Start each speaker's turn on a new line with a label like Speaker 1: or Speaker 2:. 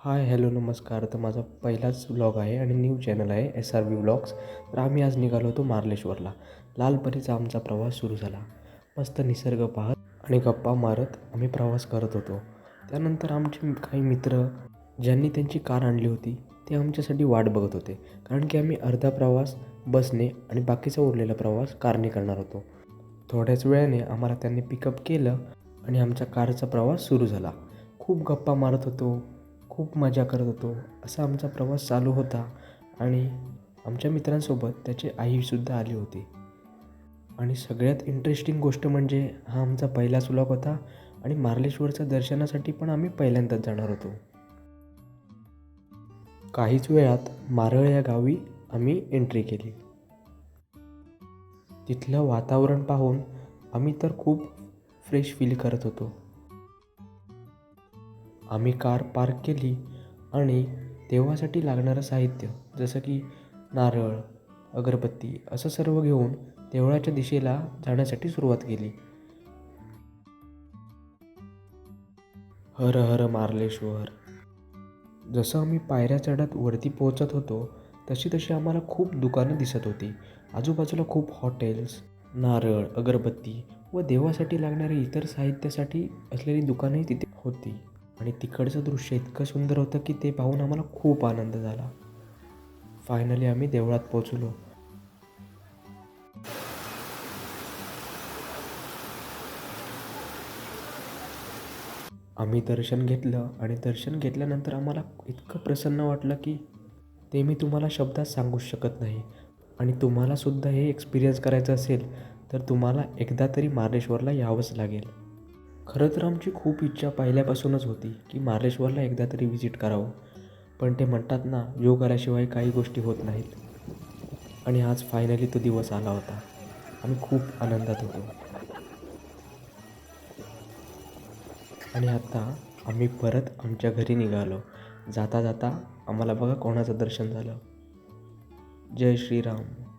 Speaker 1: Hi hello नमस्कार. तर माझा पहिलाच व्लॉग आहे आणि न्यू चॅनल आहे SRV व्लॉग्स. तर आम्ही आज निघालो होतो मार्लेश्वरला. लालपरीचा आमचा प्रवास सुरू झाला. मस्त निसर्ग पाहत आणि गप्पा मारत आम्ही प्रवास करत होतो. त्यानंतर आमचे काही मित्र ज्यांनी त्यांची कार आणली होती ते आमच्यासाठी वाट बघत होते, कारण की आम्ही अर्धा प्रवास बसने आणि बाकीचा उरलेला प्रवास कारने करणार होतो. थोड्याच वेळाने आम्हाला त्यांनी पिकअप केलं आणि आमचा कारचा प्रवास सुरू झाला. खूप गप्पा मारत होतो, खूप मजा करत होतो. असा आमचा प्रवास चालू होता आणि आमच्या मित्रांसोबत त्याची आईसुद्धा आली होती. आणि सगळ्यात इंटरेस्टिंग गोष्ट म्हणजे हा आमचा पहिलाच व्लॉग होता आणि मार्लेश्वरच्या दर्शनासाठी पण आम्ही पहिल्यांदाच जाणार होतो. काहीच वेळात मारळ या गावी आम्ही एंट्री केली. तिथलं वातावरण पाहून आम्ही तर खूप फ्रेश फील करत होतो. आम्ही कार पार्क केली आणि देवासाठी लागणारं साहित्य जसं की नारळ, अगरबत्ती असं सर्व घेऊन देवळाच्या दिशेला जाण्यासाठी सुरुवात केली. हर हर मार्लेश्वर. जसं आम्ही पायऱ्या चढत वरती पोहोचत होतो तशी तशी आम्हाला खूप दुकानं दिसत होती. आजूबाजूला खूप हॉटेल्स, नारळ, अगरबत्ती व देवासाठी लागणारे इतर साहित्यासाठी असलेली दुकानंही तिथे होती. आणि तिकडचं दृश्य इतकं सुंदर होतं की ते पाहून आम्हाला खूप आनंद झाला. फायनली आम्ही देवळात पोहोचलो. आम्ही दर्शन घेतलं आणि दर्शन घेतल्यानंतर आम्हाला इतकं प्रसन्न वाटलं की ते मी तुम्हाला शब्दात सांगूच शकत नाही. आणि तुम्हालासुद्धा हे एक्सपिरियन्स करायचं असेल तर तुम्हाला एकदा तरी मार्लेश्वरला यावंच लागेल. खरं तर आमची खूप इच्छा पहिल्यापासूनच होती की मार्लेश्वरला एकदा तरी व्हिजिट करावं. पण ते म्हणतात ना, योग आल्याशिवाय काही गोष्टी होत नाहीत. आणि आज फायनली तो दिवस आला होता. आम्ही खूप आनंदात होतो. आणि आता आम्ही परत आमच्या घरी निघालो. जाता जाता आम्हाला बघा कोणाचं दर्शन झालं. जय श्रीराम.